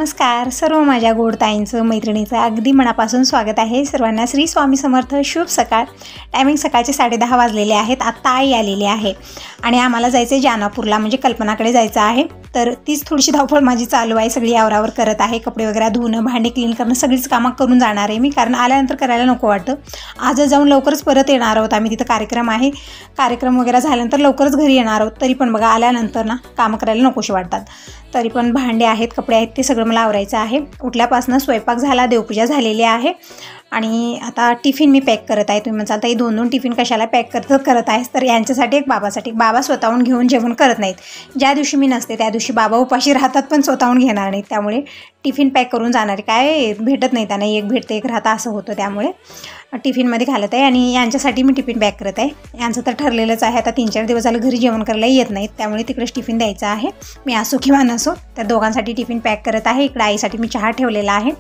नमस्कार सर्व माझ्या गोड ताईंचं मैत्रिणीचं अगदी मनापासून स्वागत आहे। सर्वांना श्री स्वामी समर्थ, शुभ सकाळ। टायमिंग सकाळचे 10:30 वाजलेले आहेत। आत्ता आई आलेली आहे आणि आम्हाला जायचं आहे जानापूरला, म्हणजे कल्पनाकडे जायचं आहे। तर तीच थोडीशी धावपळ माझी चालू आहे, सगळी आवरावर करत आहे। कपडे वगैरे धुणं, भांडी क्लीन करणं, सगळीच कामं करून जाणार आहे मी, कारण आल्यानंतर करायला नको वाटतं। आज जाऊन लवकरच परत येणार आहोत आम्ही, तिथं कार्यक्रम आहे। कार्यक्रम वगैरे झाल्यानंतर लवकरच घरी येणार आहोत। तरी पण बघा आल्यानंतर ना कामं करायला नकोशी वाटतात। तरी पण भांडे आहेत, कपडे आहेत, ते सगळं मला आवरायचं आहे। उठल्यापासून स्वयंपाक झाला, देवपूजा झालेली आहे आणि आता टिफिन मी पॅक करत आहे। तुम्ही म्हणाल ताई 2-2 टिफिन कशाला पॅक करत आहेस? तर यांच्यासाठी एक बाबासाठी। बाबा स्वतःहून घेऊन जेवण करत नाहीत। ज्या दिवशी मी नसते त्या दिवशी बाबा उपाशी राहतात, पण स्वतःहून घेणार नाहीत। त्यामुळे टिफिन पॅक करून जाणारे काय भेटत नाही त्यांना, एक भेटते एक राहतं असं होतं। त्यामुळे टिफिनमध्ये घालत आहे आणि यांच्यासाठी मी टिफिन पॅक करत आहे। यांचं तर ठरलेलंच आहे, आता 3-4 दिवस झालं घरी जेवण करायला येत नाहीत, त्यामुळे तिकडेच टिफिन द्यायचं आहे। मी असो किंवा नसो, त्या दोघांसाठी टिफिन पॅक करत आहे। इकडे आईसाठी मी चहा ठेवलेला आहे।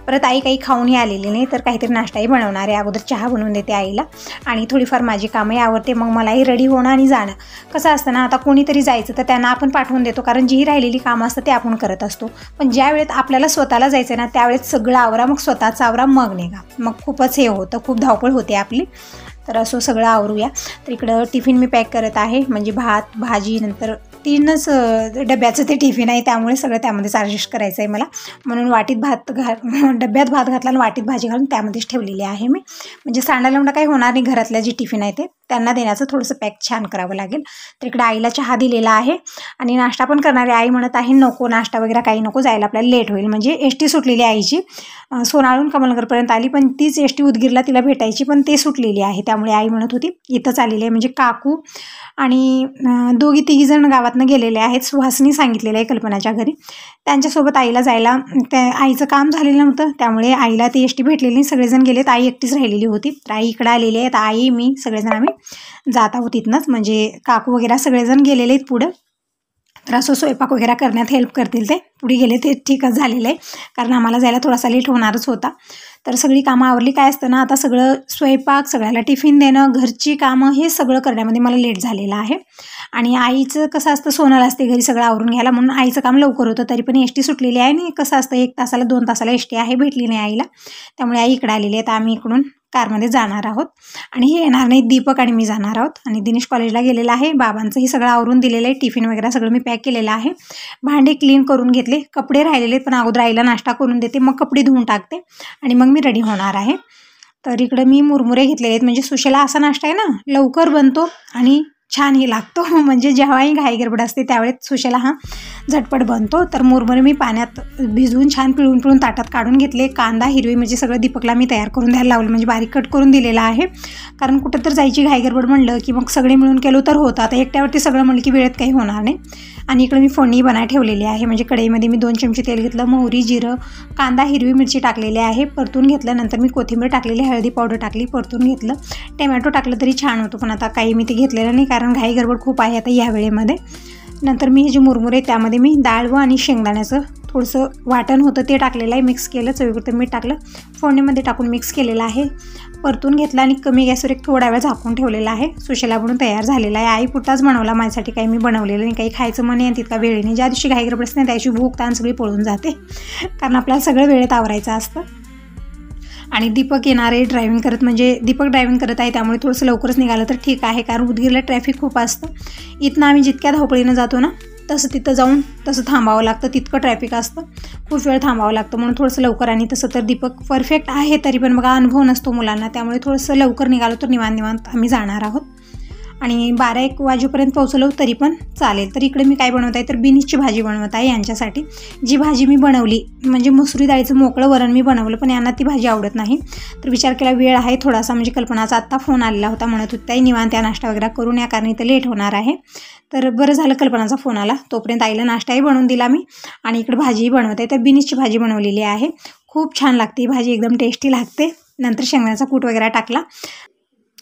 परत आई काही खाऊनही आलेली नाही, तर काहीतरी नाश्ताही बनवणार आहे। अगोदर चहा बनवून देते आईला आणि थोडीफार माझी कामही आवडते, मग मलाही रेडी होणं आणि जाणं। कसं असतं ना, आता कोणीतरी जायचं तर त्यांना आपण पाठवून देतो, कारण जी राहिलेली कामं असतं ते आपण करत असतो। पण ज्या वेळेत आपल्याला स्वतःला जायचं ना, त्यावेळेस सगळं आवरा, मग स्वतःचं आवरा, मग निघा, मग खूपच हे होतं, खूप धावपळ होते आपली। तर असं सगळं आवरूया। तर इकडं टिफिन मी पॅक करत आहे, म्हणजे भात, भाजी, नंतर 3च डब्याचं ते टिफिन आहे, त्यामुळे सगळं त्यामध्येच ॲडजस्ट करायचं आहे मला। म्हणून वाटीत भात डब्यात भात घातला आणि वाटीत भाजी घालून त्यामध्येच ठेवलेली आहे मी, म्हणजे सांडालवंडा काही होणार नाही। घरातल्या जे टिफिन आहे ते त्यांना देण्याचं थोडंसं पॅक छान करावं लागेल। तर इकडे आईला चहा दिलेला आहे आणि नाश्ता पण करणारे। आई म्हणत आहे नको नाश्ता वगैरे काही नको, जायला आपल्याला लेट होईल, म्हणजे एसटी सुटलेली आईची सोनाळून कमलनगरपर्यंत आली, पण तीच एसटी उदगीरला तिला भेटायची, पण ते सुटलेली आहे। त्यामुळे आई म्हणत होती इथंच आलेली आहे, म्हणजे काकू आणि 2-3 जण गावातनं गेलेले आहेत। सुहासनी सांगितलेलं आहे कल्पनाच्या घरी, त्यांच्यासोबत आईला जायला, त्या आईचं काम झालेलं नव्हतं, त्यामुळे आईला ती एसटी भेटलेली नाही, सगळेजण गेलेत, आई एकटीच राहिलेली होती। तर आई इकडे आलेली आहे, आई मी सगळेजण आम्ही जात आहोत इथनंच, म्हणजे काकू वगैरे सगळेजण गेलेले आहेत पुढं। तर असं स्वयंपाक वगैरे करण्यात हेल्प करतील, ते पुढे गेले ते ठीकच झालेलं आहे, कारण आम्हाला जायला थोडासा लेट होणारच होता। तर सगळी कामं आवरली। काय असतं ना, आता सगळं स्वयंपाक, सगळ्याला टिफिन देणं, घरची कामं, हे सगळं करण्यामध्ये मला लेट झालेलं आहे। आणि आईचं कसं असतं, सोनाला असते घरी सगळं आवरून घ्यायला, म्हणून आईचं काम लवकर होतं। तरी पण एसटी सुटलेली आहे आणि कसं असतं 1 तासाला 2 तासाला एसटी आहे, भेटली नाही आईला, त्यामुळे आई इकडे आलेली आहे। तर आम्ही इकडून कारमध्ये जाणार आहोत आणि हे येणार नाही, दीपक आणि मी जाणार आहोत। आणि दिनेश कॉलेजला गेलेला आहे, बाबांचंही सगळं आवरून दिलेलं आहे, टिफिन वगैरे सगळं मी पॅक केलेलं आहे। भांडे क्लीन करून घेतले, कपडे राहिलेले, पण अगोदर आईला नाश्ता करून देते, मग कपडे धुवून टाकते आणि मग मी रेडी होणार आहे। तर इकडे मी मुरमुरे घेतलेले आहेत, म्हणजे सुशेला असा नाश्ता आहे ना, लवकर बनतो आणि छानही लागतो, म्हणजे जेव्हाही घाई गडबड असते त्यावेळेस सुशेला हा झटपट बनतो। तर मुरमुरे मी पाण्यात भिजवून छान पिळून ताटात काढून घेतले। कांदा, हिरवी मिरची सगळं दीपकला मी तयार करून द्यायला लावलं, म्हणजे बारीक कट करून दिलेला आहे, कारण कुठं तर जायची घाई गडबड म्हणलं की मग सगळे मिळून केलो तर होतं। आता एकट्यावरती सगळं म्हणलं की वेळेत काही होणार नाही। आणि इकडे मी फोडणी बनाय ठेवलेली आहे, म्हणजे कढईमध्ये मी 2 चमचे तेल घेतलं, मोहरी, जिरं, कांदा, हिरवी मिरची टाकलेली आहे, परतून घेतलं। नंतर मी कोथिंबीर टाकलेली, हळदी पावडर टाकली, परतून घेतलं। टोमॅटो टाकलं तरी छान होतं, पण आता काही मी ते घेतलेलं नाही, कारण घाई गडबड खूप आहे आता या वेळेमध्ये। नंतर मी हे जे मुरमुरे त्यामध्ये मी डाळ आणि शेंगदाण्याचं थोडंसं वाटण होतं ते टाकलेलं आहे, मिक्स केलं, चवीपुरतं मीठ टाकलं, फोडणीमध्ये टाकून मिक्स केलेलं आहे, परतून घेतलं आणि कमी गॅसवर एक थोडा वेळ झाकून ठेवलेला आहे। सुशेला बनवून तयार झालेला आहे। आई पुरताच बनवला, माझ्यासाठी काही मी बनवलेलं नाही, काही खायचं मन आहे तितका वेळ नाही। ज्या दिवशी घाई गडबड असते त्या दिवशी भूक ताण सगळी पळून जाते, कारण आपल्याला सगळं वेळेत आवरायचं असतं। आणि दीपक येणार आहे ड्रायव्हिंग करत, म्हणजे दीपक ड्रायव्हिंग करत आहे, त्यामुळे थोडंसं लवकरच निघालं तर ठीक आहे, कारण उदगीरला ट्रॅफिक खूप असतं। इथनं आम्ही जितक्या धावपळीनं जातो ना, तसं तिथं जाऊन तसं थांबावं लागतं, तितकं ट्रॅफिक असतं, खूप वेळ थांबावं लागतं, म्हणून थोडंसं लवकर। आणि तसं तर दीपक परफेक्ट आहे, तरी पण बघा अनुभव नसतो मुलांना, त्यामुळे थोडंसं लवकर निघालो तर निवांत आम्ही जाणार आहोत। आणि 12-1 वाजेपर्यंत पोहोचलो तरी पण चालेल। तर इकडे मी काय बनवत आहे, तर बिनीसची भाजी बनवत आहे यांच्यासाठी। जी भाजी मी बनवली, म्हणजे मसुरी डाळीचं मोकळं वरण मी बनवलं, पण यांना ती भाजी आवडत नाही। तर विचार केला वेळ आहे थोडासा, म्हणजे कल्पनाचा आत्ता फोन आलेला होता, म्हणत होती ताई निवांत त्या नाश्ता वगैरे करून या, कारण इथं लेट होणार आहे। तर बरं झालं कल्पनाचा फोन आला, तोपर्यंत आईला नाश्ताही बनवून दिला मी आणि इकडे भाजीही बनवत आहे। तर बिनीसची भाजी बनवलेली आहे, खूप छान लागते ही भाजी, एकदम टेस्टी लागते। नंतर शेंगदाण्याचा कूट वगैरे टाकला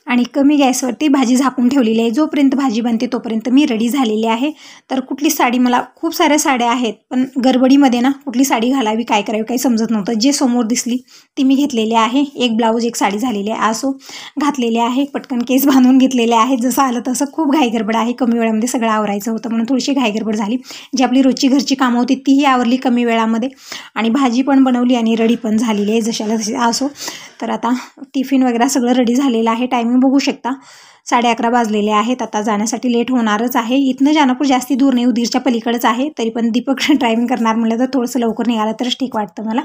आणि कमी गॅसवरती भाजी झाकून ठेवलेली आहे. जोपर्यंत भाजी बनते तोपर्यंत मी रेडी झालेली आहे. तर कुठली साडी, मला खूप साऱ्या साड्या आहेत पण गडबडीमध्ये ना कुठली साडी घालावी काय करावी काही समजत नव्हतं. जे समोर दिसली ती मी घेतलेली आहे. एक ब्लाऊज एक साडी झालेली आहे, असो घातलेले आहे. पटकन केस बांधून घेतलेले आहेत. जसं आलं तसं. खूप घाई गडबड आहे, कमी वेळामध्ये सगळं आवरायचं होतं म्हणून थोडीशी घाई गडबड झाली. जी आपली रोजची घरची कामं होती तीही आवरली कमी वेळामध्ये आणि भाजी पण बनवली आणि रेडी पण झालेली आहे जशाला तशी. असो तर आता टिफिन वगैरे सगळं रेडी झालेलं आहे. टायमिंग बघू शकता 11:30 वाजलेले आहेत. आता जाण्यासाठी लेट होणारच आहे. इथनं जानापूर जास्ती दूर नाही, उदगीरच्या पलीकडेच आहे. तरी पण दीपक ड्रायव्हिंग करणार म्हटलं तर थोडंसं लवकर निघालं तरच ठीक वाटतं मला,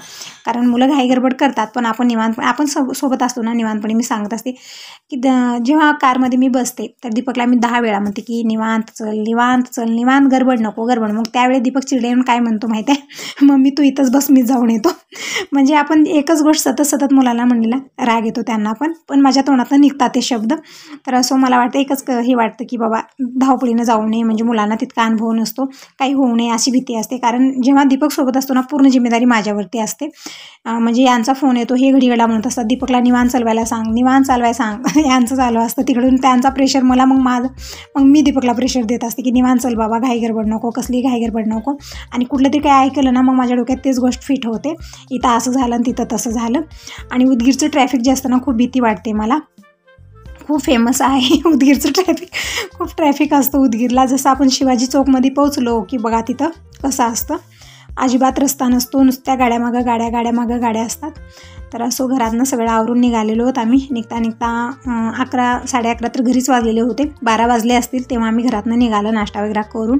कारण मुलं घाई गडबड करतात. पण आपण निवांतपणे, आपण सोबत असतो ना निवांतपणे. मी सांगत असते की जेव्हा कारमध्ये मी बसते तर दीपकला मी 10 वेळा म्हणते की निवांत चल निवांत चल, निवांत, गडबड नको गडबड. मग त्यावेळी दीपक चिडले येऊन काय म्हणतो माहिती आहे, मम्मी तू इथंच बस, मीच जाऊन येतो. म्हणजे आपण एकच गोष्ट सतत मुलाला म्हणलेला राग येतो त्यांना पण माझ्या तोंडातून निघतात ते शब्द. तर असं मला वाटतं एकच हे वाटतं की बाबा धावपळीनं जाऊ नये, म्हणजे मुलांना तितका अनुभव नसतो, काही होऊ नये अशी भीती असते. कारण जेव्हा दीपक सोबत असतो ना पूर्ण जिम्मेदारी माझ्यावरती असते. म्हणजे यांचा फोन येतो, हे घडीघडा म्हणत असतात दीपकला निवांत चालवायला सांग, निवांत चालवायला सांग. यांचं चालू असतं तिकडून त्यांचा प्रेशर मला, मग मी दीपकला प्रेशर देत असते की निवांत चल बाबा, घाई गडबड नको, कसली घाई गडबड नको. आणि कुठलं तरी काय ऐकलं ना मग माझ्या डोक्यात तेच गोष्ट फिट होते, इथं असं झालं आणि तिथं तसं झालं. आणि उदगीरचं ट्रॅफिक जे असतं ना खूप भीती वाटते मला. खूप फेमस आहे उदगीरचं ट्रॅफिक, खूप ट्रॅफिक असतं उदगीरला. जसं आपण शिवाजी चौकमध्ये पोहोचलो की बघा तिथं कसं असतं, अजिबात रस्ता नसतो, नुसत्या गाड्यामागं गाड्या असतात. तर असो घरातनं सगळं आवरून निघालेलो होत आम्ही. निघता 11, 11:30 तर घरीच वाजलेले होते. 12 वाजले असतील तेव्हा आम्ही घरातनं निघालो नाश्ता वगैरे करून.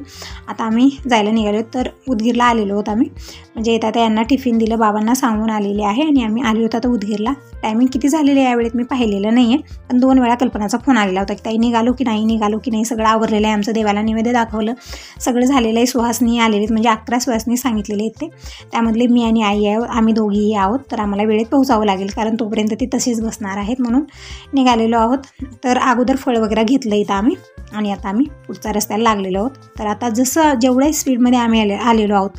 आता आम्ही जायला निघालो. तर उदगीरला आलेलो होत आम्ही, म्हणजे येतात यांना टिफिन दिलं, बाबांना सांगून आलेले आहे आणि आम्ही आलेलो होतो आता उदगीरला. टायमिंग किती झालेलं आहे यावेळेत मी पाहिलेलं नाही आहे, पण 2 वेळा कल्पनाचा फोन आलेला होता की ताई निघालो की नाही. सगळं आवरलेलं आहे, आमचं देवाला नैवेद्य दाखवलं, सगळं झालेलं आहे. सुहासनी आलेले आहेत, म्हणजे 11 सुहासनी सांगितलेले आहेत ते, त्यामधले मी आणि आई आहे, आम्ही दोघीही आहोत. तर आम्हाला वेळेत पोहोचावं लागेल कारण तोपर्यंत ते तसेच बसणार आहेत म्हणून निघालेलो आहोत. तर अगोदर फळ वगैरे घेतलं इथं आम्ही आणि आता आम्ही पुढच्या रस्त्याला लागलेलो आहोत. तर आता जसं जेवढ्या स्पीडमध्ये आम्ही आलेलो आहोत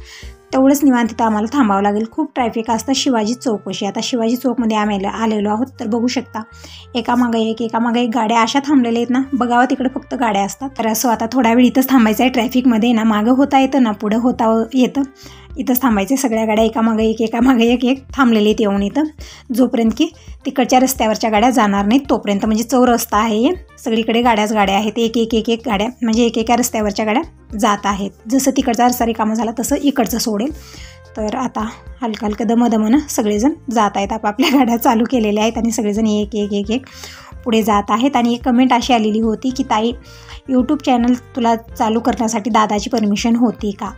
तेवढंच निवांत तिथं आम्हाला थांबावं लागेल. खूप ट्रॅफिक असतं शिवाजी चौकशी. आता शिवाजी चौकमध्ये आम्ही आलेलो आहोत. तर बघू शकता एकामागं एक गाड्या अशा थांबलेल्या आहेत ना, बघावं तिकडे फक्त गाड्या असतात. तर असं आता थोडा वेळ इथंच थांबायचं आहे. ट्रॅफिकमध्ये ना मागं होता येतं ना पुढं होता येतं, इथंच थांबायचे. सगळ्या गाड्या एकामागं एक थांबलेले आहेत येऊन इथं, जोपर्यंत की तिकडच्या रस्त्यावरच्या गाड्या जाणार नाहीत तोपर्यंत. म्हणजे चौरस्ता आहे, सगळीकडे गाड्याच आहेत. एक गाड्या म्हणजे एकेका रस्त्यावरच्या गाड्या जात आहेत. जसं तिकडचा रस्ता रिकामा झाला तसं इकडचं सोडेल. तर आता हलकं दमदमनं सगळेजण जात आहेत, आपापल्या गाड्या चालू केलेल्या आहेत आणि सगळेजण एक पुढे जात आहेत. आणि एक कमेंट अशी आलेली होती की ताई यूट्यूब चॅनल तुला चालू करण्यासाठी दादाची परमिशन होती का?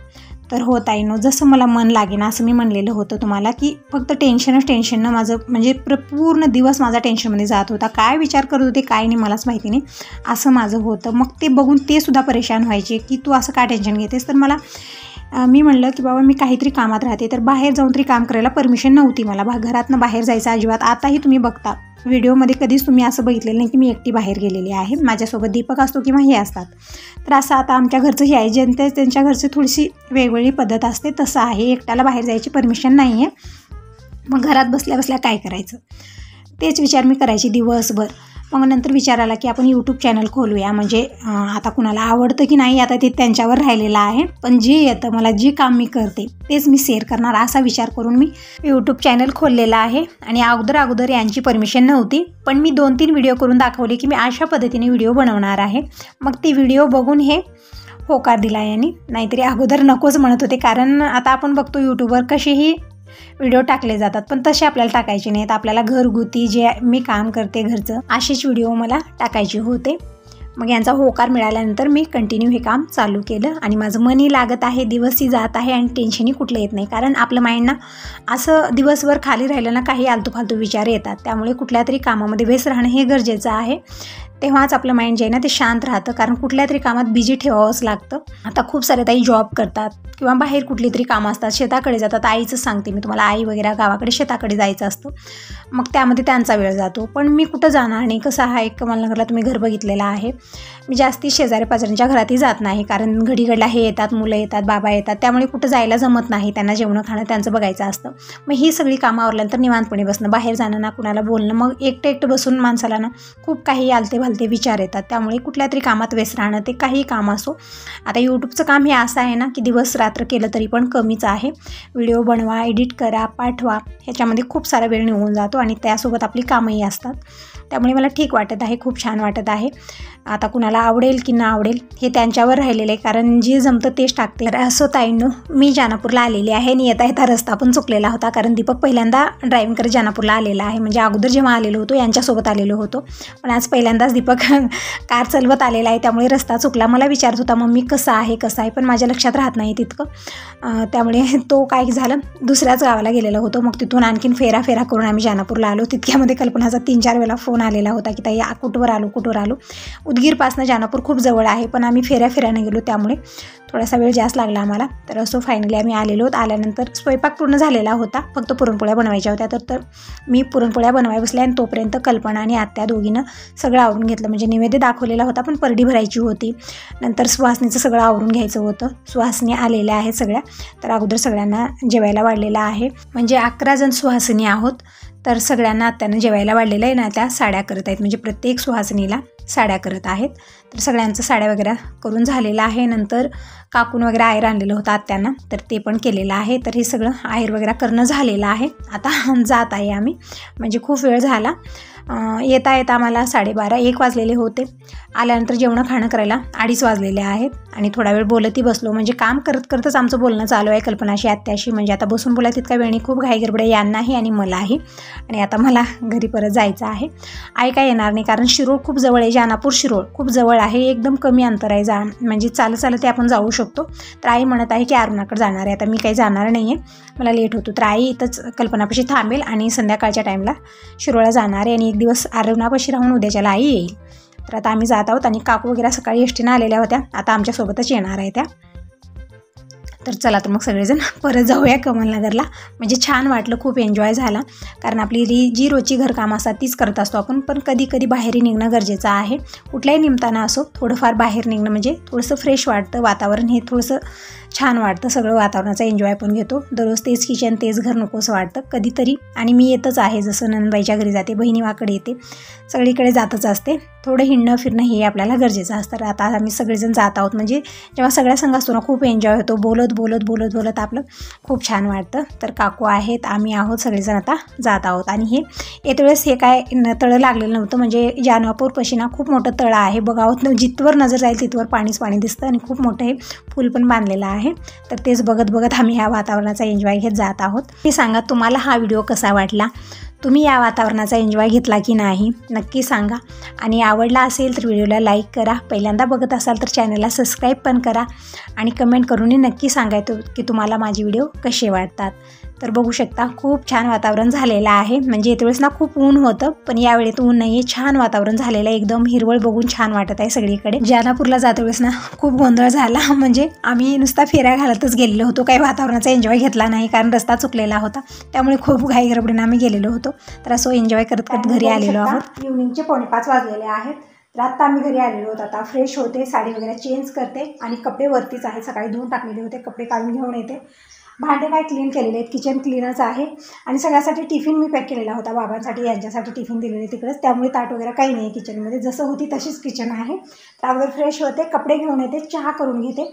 तर हो ताईनो, जसं मला मन लागेन असं मी म्हणलेलं होतं तुम्हाला की फक्त टेन्शननं माझं म्हणजे पूर्ण दिवस माझा टेन्शनमध्ये जात होता. काय विचार करत होते काय नाही मलाच माहिती नाही, असं माझं होतं. मग ते बघून ते सुद्धा परेशान व्हायचे की तू असं काय टेन्शन घेतेस. तर मी म्हणलं की बाबा मी काहीतरी कामात राहते, तर बाहेर जाऊन तरी काम करायला परमिशन नव्हती मला, घरातनं बाहेर जायचं अजिबात. आताही तुम्ही बघता व्हिडिओमध्ये कधीच तुम्ही असं बघितलेलं नाही की मी एकटी बाहेर गेलेली आहे, माझ्यासोबत दीपक असतो किंवा हे असतात. तर असं आता आमच्या घरचं हे आहे, त्यांच्या घरची थोडीशी वेगवेगळी पद्धत असते, तसं आहे. एकट्याला बाहेर जायची परमिशन नाही आहे. मग घरात बसल्या काय करायचं तेच विचार मी करायची दिवसभर. मग नंतर विचार आला की आपण यूट्यूब चॅनल खोलूया, म्हणजे आता कुणाला आवडतं की नाही आता ते त्यांच्यावर राहिलेलं आहे, पण जे येतं मला, जे काम मी करते तेच मी शेअर करणार असा विचार करून मी यूट्यूब चॅनल खोललेला आहे. आणि अगोदर यांची परमिशन नव्हती, पण मी 2-3 व्हिडिओ करून दाखवले की मी अशा पद्धतीने व्हिडिओ बनवणार आहे. मग ते व्हिडिओ बघून हे होकार दिला यांनी, नाहीतरी अगोदर नकोच म्हणत होते. कारण आता आपण बघतो यूट्यूबवर कशीही व्हिडिओ टाकले जातात, पण तसे आपल्याला टाकायचे नाहीत. आपल्याला घरगुती जे मी काम करते घरचं असेच व्हिडिओ मला टाकायचे होते. मग यांचा होकार मिळाल्यानंतर मी कंटिन्यू हे काम चालू केलं आणि माझं मनही लागत आहे, दिवसही जात आहे आणि टेन्शनही कुठलं येत नाही. कारण आपलं माइंड ना असं दिवसभर खाली राहिलं ना काही आलतू फालतू विचार येतात, त्यामुळे कुठल्या तरी कामामध्ये व्यस्त राहणं हे गरजेचं आहे. तेव्हाच आपलं माइंड जे आहे ना ते शांत राहतं, कारण कुठल्या तरी कामात बिझी ठेवावंच लागतं. आता खूप सारे ताई जॉब करतात किंवा बाहेर कुठली तरी कामं असतात, शेताकडे जातात. आईचं सांगते मी तुम्हाला, आई वगैरे गावाकडे शेताकडे जायचं असतं, मग त्यामध्ये त्यांचा वेळ जातो. पण मी कुठं जाणार नाही. कसं आहे, कमलनगरला तुम्ही घर बघितलेलं आहे, मी जास्ती शेजारी पाजाऱ्यांच्या घरातही जात नाही, कारण घडीघडला हे येतात, मुलं येतात, बाबा येतात, त्यामुळे कुठं जायला जमत नाही, त्यांना जेवणं खाणं त्यांचं बघायचं असतं. मग ही सगळी कामं आवरल्यानंतर निवांतपणे बसणं, बाहेर जाणं ना कुणाला बोलणं, मग एकटं बसून माणसाला ना खूप काही आलते भलते विचार येतात. त्यामुळे कुठल्या तरी कामात व्यस्त राहणं, ते काही काम असो. आता यूट्यूबचं काम हे असं आहे ना की दिवस रात्र केलं तरी पण कमीच आहे. व्हिडिओ बनवा, एडिट करा, पाठवा, ह्याच्यामध्ये खूप सारा वेळ निघून जातो आणि त्यासोबत आपली कामंही असतात. त्यामुळे मला ठीक वाटत आहे, खूप छान वाटत आहे. आता कुणाला आवडेल की ना आवडेल हे त्यांच्यावर राहिलेलं आहे, कारण जे जमतं तेच टाकते. तर असो ताईंनो, मी जानापूरला आलेली आहे आणि येता येता रस्ता पण चुकलेला होता, कारण दीपक पहिल्यांदा ड्रायव्हिंग करत जानापूरला आलेला आहे. म्हणजे अगोदर जेव्हा आलेलो होतो यांच्यासोबत आलेलो होतो, पण आज पहिल्यांदाच दीपक कार चालवत आलेला आहे, त्यामुळे रस्ता चुकला. मला विचारत होता मम्मी कसं आहे, पण माझ्या लक्षात राहत नाही तितकं. त्यामुळे तो काय झालं, दुसऱ्याच गावाला गेलेला होतो. मग तिथून आणखीन फेरा करून आम्ही जानापूरला आलो. तितक्यामध्ये कल्पनाचा 3-4 वेळा फोन आलेला होता की ताई कुठवर आलो. उदगीरपासून जानापूर खूप जवळ आहे, पण आम्ही फेऱ्याने गेलो, त्यामुळे थोडासा वेळ जास्त लागला आम्हाला. तर असो फायनली आम्ही आलेलो. आल्यानंतर स्वयंपाक पूर्ण झालेला होता, फक्त पुरणपोळ्या बनवायच्या होत्या. तर मी पुरणपोळ्या बनवाय बसले आणि तोपर्यंत कल्पना आणि आत्या दोघीनं सगळं आवरून घेतलं. म्हणजे नैवेद्य दाखवलेला होता, पण परडी भरायची होती. नंतर सुहासनीचं सगळं आवरून घ्यायचं होतं. सुहासनी आलेल्या आहेत सगळ्या, तर अगोदर सगळ्यांना जेवायला वाढलेलं आहे. म्हणजे 11 जण सुहासिनी आहोत. तर सगळ्यांना आत्यानं जेवायला वाढलेलं आहे ना, त्या साड्या करत आहेत, म्हणजे प्रत्येक सुहासिनीला साड्या करत आहेत. तर सगळ्यांचं साड्या वगैरे करून झालेलं आहे. नंतर काकून वगैरे आहेर आणलेलं होतं आत्यांना, तर ते पण केलेलं आहे. तर हे सगळं आहेर वगैरे करणं झालेलं आहे. आता जात आहे आम्ही, म्हणजे खूप वेळ झाला. येता आम्हाला 12:30-1 वाजलेले होते. आल्यानंतर जेवणं खाणं करायला 2:30 वाजलेले आहेत. आणि थोडा वेळ बोलतही बसलो, म्हणजे काम करतच आमचं बोलणं चालू आहे कल्पनाशी, आत्याशी. म्हणजे आता बसून बोलायला तितका वेळ नाही, खूप घाई गडबड यांनाही आणि मलाही. आणि आता मला घरी परत जायचं आहे. आई काय येणार नाही, कारण शिरोळ खूप जवळ आहे, जानापूर शिरोळ खूप जवळ आहे, एकदम कमी अंतर आहे. म्हणजे चालत ते आपण जाऊ शकतो. तर आई म्हणत आहे की अरुणाकडे जाणार आहे. आता मी काही जाणार नाही आहे, मला लेट होतो. तर आई इथंच कल्पनापाशी थांबेल आणि संध्याकाळच्या टाईमला शिरोळला जाणार आहे, आणि एक दिवस अरुणापाशी राहून उद्याच्याला आई येईल. तर आता आम्ही जात आहोत. आणि काकू वगैरे सकाळी एसटीनं आलेल्या होत्या, आता आमच्यासोबतच येणार आहे त्या. तर चला तर मग सगळेजण परत जाऊया कमलनगरला. म्हणजे छान वाटलं, खूप एन्जॉय झाला, कारण आपली जी रोजची घरकामं असतात तीच करत असतो आपण, पण कधी बाहेर निघणं गरजेचं आहे. कुठल्याही निमित्तानं असो थोडंफार बाहेर निघणं, म्हणजे थोडंसं फ्रेश वाटतं, वातावरण हे थोडंसं छान वाटतं, सगळं वातावरणाचा एन्जॉय पण घेतो. दररोज तेच किचन तेच घर नकोसं वाटतं कधीतरी. आणि मी येतच आहे, जसं नंदबाईच्या घरी जाते, बहिणीवाकडे येते, सगळीकडे जातच असते. थोडं हिंडणं फिरणं हे आपल्याला गरजेचं असतं. तर आता आम्ही सगळेजण जात आहोत, म्हणजे जेव्हा सगळ्या संघ असतो ना खूप एन्जॉय होतो, बोलत आपलं खूप छान वाटतं. तर काकू आहेत, आम्ही आहोत, सगळेजण आता जात आहोत. आणि हे येते वेळेस हे काय तळं लागलेलं नव्हतं, म्हणजे जानापूर पशीना खूप मोठं तळं आहे, बघावं जिथवर नजर जाईल तिथवर पाणी दिसतं, आणि खूप मोठं हे फूल पण बांधलेलं आहे. तर तेच बघत आम्ही ह्या वातावरणाचा एन्जॉय घेत जात आहोत. हे सांगा तुम्हाला हा व्हिडिओ कसा वाटला, तुम्ही या वातावरणाचा एन्जॉय घेतला की नाही नक्की सांगा. आणि आवडला असेल तर व्हिडिओला लाईक करा, पहिल्यांदा बघत असाल तर चॅनलला सबस्क्राईब पण करा, आणि कमेंट करूनही नक्की सांगायचं की तुम्हाला माझे व्हिडिओ कसे वाटतात. तर बघू शकता खूप छान वातावरण झालेलं आहे. म्हणजे येते वेळेस ना खूप ऊन होतं, पण यावेळेत ऊन नाही आहे, छान वातावरण झालेलं आहे, एकदम हिरवळ बघून छान वाटत आहे सगळीकडे. जानापूरला जाते वेळेस ना खूप गोंधळ झाला, म्हणजे आम्ही नुसता फेऱ्या घालतच गेलेलो होतो, काही वातावरणाचा एन्जॉय घेतला नाही, कारण रस्ता चुकलेला होता, त्यामुळे खूप घाई गडबडीने आम्ही गेलेलो होतो. तर असं एन्जॉय करत घरी आलेलो आहोत. इव्हनिंगचे 4:45 वाजलेले आहेत. तर आत्ता आम्ही घरी आलेलो होतो. आता फ्रेश होते, साडी वगैरे चेंज करते, आणि कपडे वरतीच आहे, सकाळी धुवून टाकलेले होते, कपडे काढून घेऊन येते. भांडे काय क्लीन केलेले आहेत, किचन क्लीनच आहे. आणि सगळ्यासाठी टिफिन मी पॅक केलेला होता, बाबांसाठी यांच्यासाठी टिफिन दिलेले तिकडेच, त्यामुळे ताट वगैरे काही नाही किचनमध्ये, जसं होती तशीच किचन आहे. तर अगोदर फ्रेश होते, कपडे घेऊन येते, चहा करून घेते.